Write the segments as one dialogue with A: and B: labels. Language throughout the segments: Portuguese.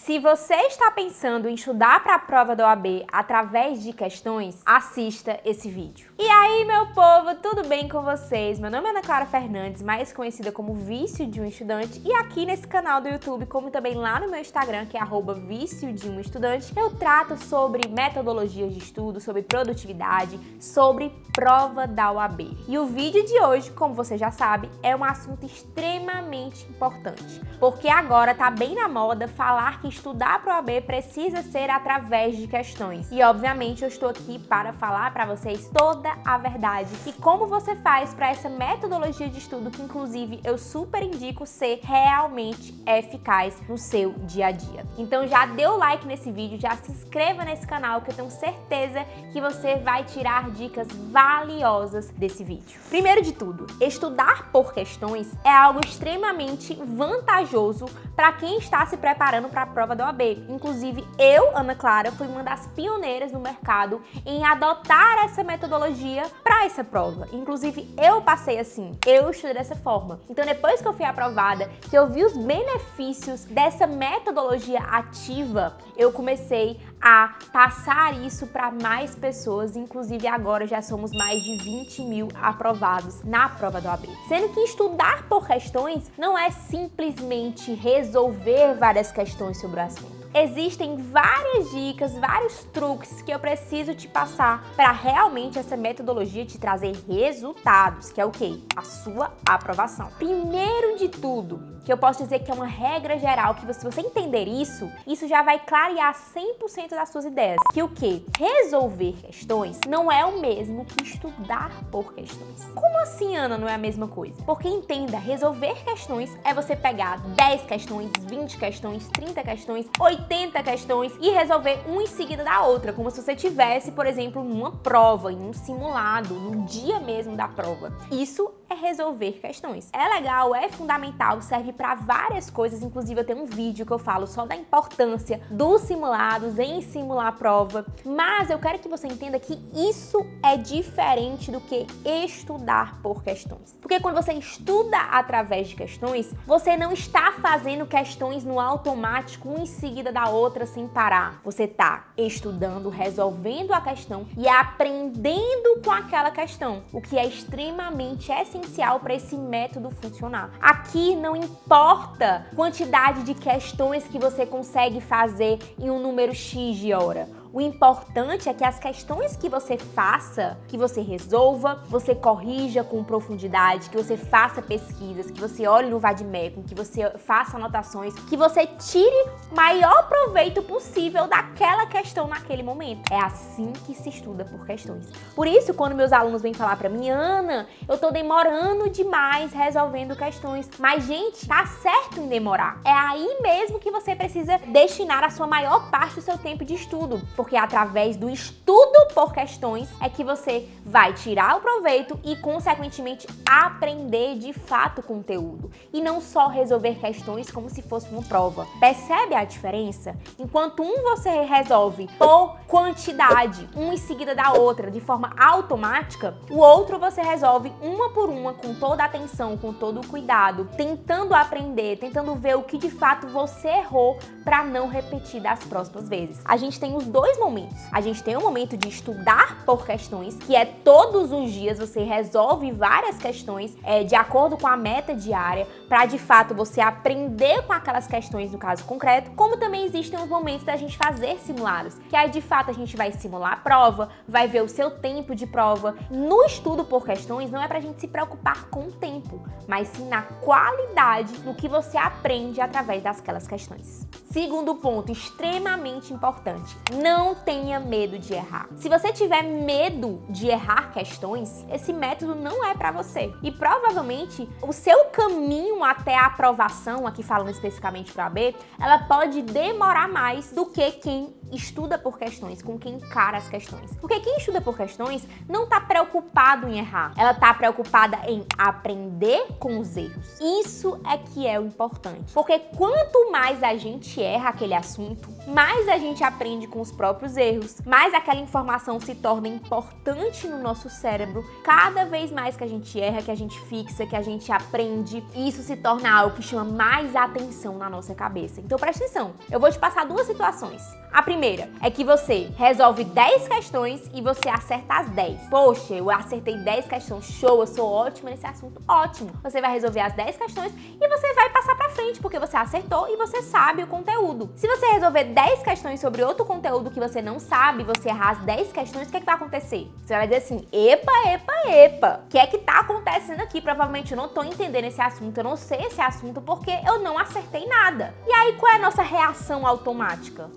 A: Se você está pensando em estudar para a prova da OAB através de questões, assista esse vídeo. E aí, meu povo, tudo bem com vocês? Meu nome é Ana Clara Fernandes, mais conhecida como Vício de um Estudante, e aqui nesse canal do YouTube, como também lá no meu Instagram, que é @vício de um estudante, eu trato sobre metodologias de estudo, sobre produtividade, sobre prova da OAB. E o vídeo de hoje, como você já sabe, é um assunto extremamente importante, porque agora tá bem na moda falar que estudar para a OAB precisa ser através de questões. E obviamente eu estou aqui para falar para vocês toda a verdade e como você faz para essa metodologia de estudo que inclusive eu super indico ser realmente eficaz no seu dia a dia. Então já dê o like nesse vídeo, já se inscreva nesse canal que eu tenho certeza que você vai tirar dicas valiosas desse vídeo. Primeiro de tudo, estudar por questões é algo extremamente vantajoso para quem está se preparando para a prova da OAB. Inclusive, eu, Ana Clara, fui uma das pioneiras no mercado em adotar essa metodologia para essa prova. Inclusive, eu passei assim, eu estudei dessa forma. Então, depois que eu fui aprovada, que eu vi os benefícios dessa metodologia ativa, eu comecei a passar isso para mais pessoas. Inclusive, agora já somos mais de 20 mil aprovados na prova da OAB. Sendo que estudar por questões não é simplesmente resolver várias questões sobre o assunto. Existem várias dicas, vários truques que eu preciso te passar para realmente essa metodologia te trazer resultados, que é o quê? A sua aprovação. Primeiro de tudo, que eu posso dizer que é uma regra geral, que se você entender isso já vai clarear 100% das suas ideias. Que o quê? Resolver questões não é o mesmo que estudar por questões. Como assim, Ana, não é a mesma coisa? Porque entenda, resolver questões é você pegar 10 questões, 20 questões, 30 questões, 80 questões e resolver uma em seguida da outra, como se você tivesse, por exemplo, numa prova, em um simulado, no dia mesmo da prova. Isso é resolver questões. É legal, é fundamental, serve para várias coisas, inclusive eu tenho um vídeo que eu falo só da importância dos simulados em simular a prova, mas eu quero que você entenda que isso é diferente do que estudar por questões. Porque quando você estuda através de questões, você não está fazendo questões no automático, uma em seguida da outra sem parar. Você está estudando, resolvendo a questão e aprendendo com aquela questão, o que é extremamente essencial para esse método funcionar. Aqui não importa a quantidade de questões que você consegue fazer em um número X de hora. O importante é que as questões que você faça, que você resolva, você corrija com profundidade, que você faça pesquisas, que você olhe no Vademecum, que você faça anotações, que você tire o maior proveito possível daquela questão naquele momento. É assim que se estuda por questões. Por isso, quando meus alunos vêm falar pra mim, Ana, eu tô demorando demais resolvendo questões. Mas, gente, tá certo em demorar. É aí mesmo que você precisa destinar a sua maior parte do seu tempo de estudo. Porque através do estudo por questões é que você vai tirar o proveito e, consequentemente, aprender de fato o conteúdo. E não só resolver questões como se fosse uma prova. Percebe a diferença? Enquanto você resolve por quantidade, uma em seguida da outra, de forma automática, o outro você resolve uma por uma, com toda a atenção, com todo o cuidado, tentando aprender, tentando ver o que de fato você errou para não repetir das próximas vezes. A gente tem os dois momentos. A gente tem um momento de estudar por questões, que é todos os dias você resolve várias questões de acordo com a meta diária, para de fato você aprender com aquelas questões no caso concreto, como também existem os momentos da gente fazer simulados, que aí de fato a gente vai simular a prova, vai ver o seu tempo de prova. No estudo por questões não é pra gente se preocupar com o tempo, mas sim na qualidade no que você aprende através daquelas questões. Segundo ponto, extremamente importante, não tenha medo de errar. Se você tiver medo de errar questões, esse método não é para você. E provavelmente o seu caminho até a aprovação, aqui falando especificamente para a OAB, ela pode demorar mais do que quem estuda por questões, com quem encara as questões. Porque quem estuda por questões não está preocupado em errar, ela está preocupada em aprender com os erros. Isso é que é o importante. Porque quanto mais a gente erra aquele assunto, mais a gente aprende com os próprios próprios erros, mais aquela informação se torna importante no nosso cérebro. Cada vez mais que a gente erra, que a gente fixa, que a gente aprende, isso se torna algo que chama mais atenção na nossa cabeça. Então presta atenção, eu vou te passar duas situações. A primeira é que você resolve 10 questões e você acerta as 10. Poxa, eu acertei 10 questões, show, eu sou ótima nesse assunto, ótimo. Você vai resolver as 10 questões e você vai passar pra frente, porque você acertou e você sabe o conteúdo. Se você resolver 10 questões sobre outro conteúdo que você não sabe, você errar as 10 questões, o que é que vai acontecer? Você vai dizer assim, epa, o que é que tá acontecendo aqui? Provavelmente eu não tô entendendo esse assunto, eu não sei esse assunto porque eu não acertei nada. E aí, qual é a nossa reação automática?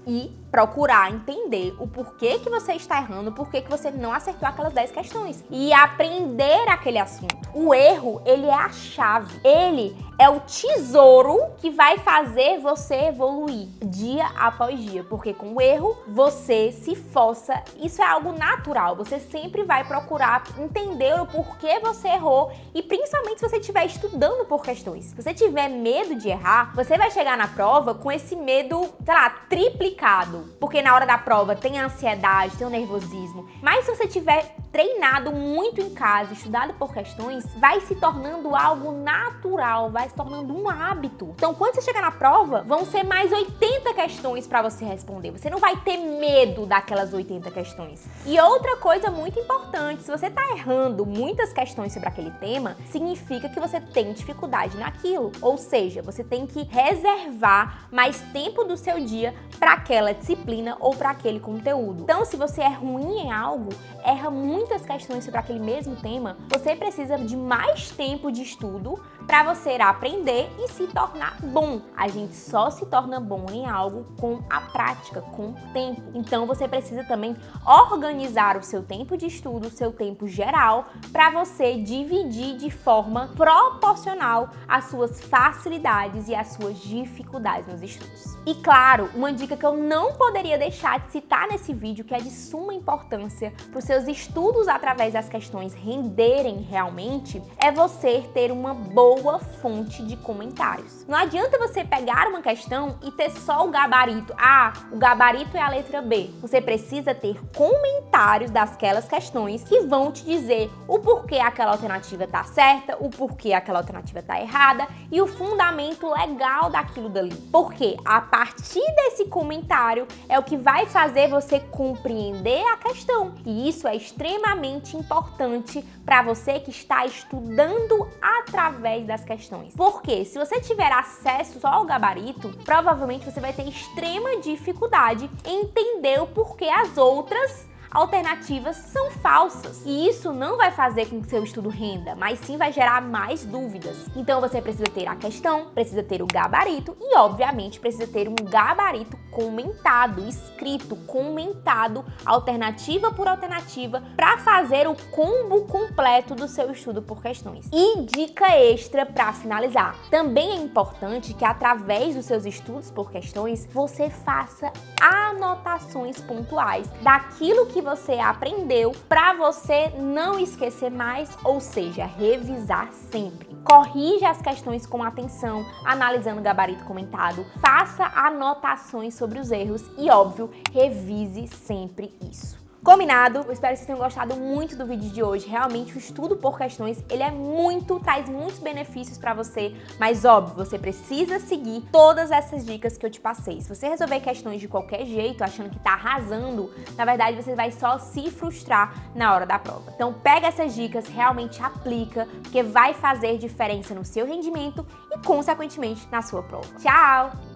A: Procurar entender o porquê que você está errando, o porquê que você não acertou aquelas 10 questões e aprender aquele assunto. O erro, ele é a chave, ele é o tesouro que vai fazer você evoluir dia após dia, porque com o erro você se força, isso é algo natural, você sempre vai procurar entender o porquê você errou e principalmente se você estiver estudando por questões. Se você tiver medo de errar, você vai chegar na prova com esse medo, sei lá, triplicado, porque na hora da prova tem a ansiedade, tem o nervosismo, mas se você tiver treinado muito em casa, estudado por questões, vai se tornando algo natural, vai se tornando um hábito. Então, quando você chegar na prova, vão ser mais 80 questões para você responder. Você não vai ter medo daquelas 80 questões. E outra coisa muito importante, se você tá errando muitas questões sobre aquele tema, significa que você tem dificuldade naquilo. Ou seja, você tem que reservar mais tempo do seu dia para aquela disciplina ou para aquele conteúdo. Então, se você é ruim em algo, erra muitas questões sobre aquele mesmo tema, você precisa de mais tempo de estudo para você aprender e se tornar bom. A gente só se torna bom em algo com a prática, com o tempo. Então você precisa também organizar o seu tempo de estudo, o seu tempo geral, para você dividir de forma proporcional as suas facilidades e as suas dificuldades nos estudos. E claro, uma dica que eu não poderia deixar de citar nesse vídeo, que é de suma importância para os seus estudos através das questões renderem realmente, é você ter uma boa fonte de comentários. Não adianta você pegar uma questão e ter só o gabarito. Ah, o gabarito é a letra B. Você precisa ter comentários daquelas questões que vão te dizer o porquê aquela alternativa tá certa, o porquê aquela alternativa tá errada e o fundamento legal daquilo dali. Porque a partir desse comentário é o que vai fazer você compreender a questão. E isso é extremamente importante para você que está estudando através das questões. Porque se você tiver acesso só ao gabarito, provavelmente você vai ter extrema dificuldade em entender o porquê as outras alternativas são falsas. E isso não vai fazer com que seu estudo renda, mas sim vai gerar mais dúvidas. Então você precisa ter a questão, precisa ter o gabarito e, obviamente, precisa ter um gabarito comentado, escrito, comentado, alternativa por alternativa, para fazer o combo completo do seu estudo por questões. E dica extra para finalizar. Também é importante que através dos seus estudos por questões, você faça anotações pontuais daquilo que você aprendeu para você não esquecer mais, ou seja, revisar sempre. Corrija as questões com atenção, analisando o gabarito comentado, faça anotações sobre os erros e, óbvio, revise sempre isso. Combinado? Eu espero que vocês tenham gostado muito do vídeo de hoje. Realmente o estudo por questões, ele traz muitos benefícios pra você, mas óbvio, você precisa seguir todas essas dicas que eu te passei. Se você resolver questões de qualquer jeito, achando que tá arrasando, na verdade você vai só se frustrar na hora da prova. Então pega essas dicas, realmente aplica, porque vai fazer diferença no seu rendimento e consequentemente na sua prova. Tchau!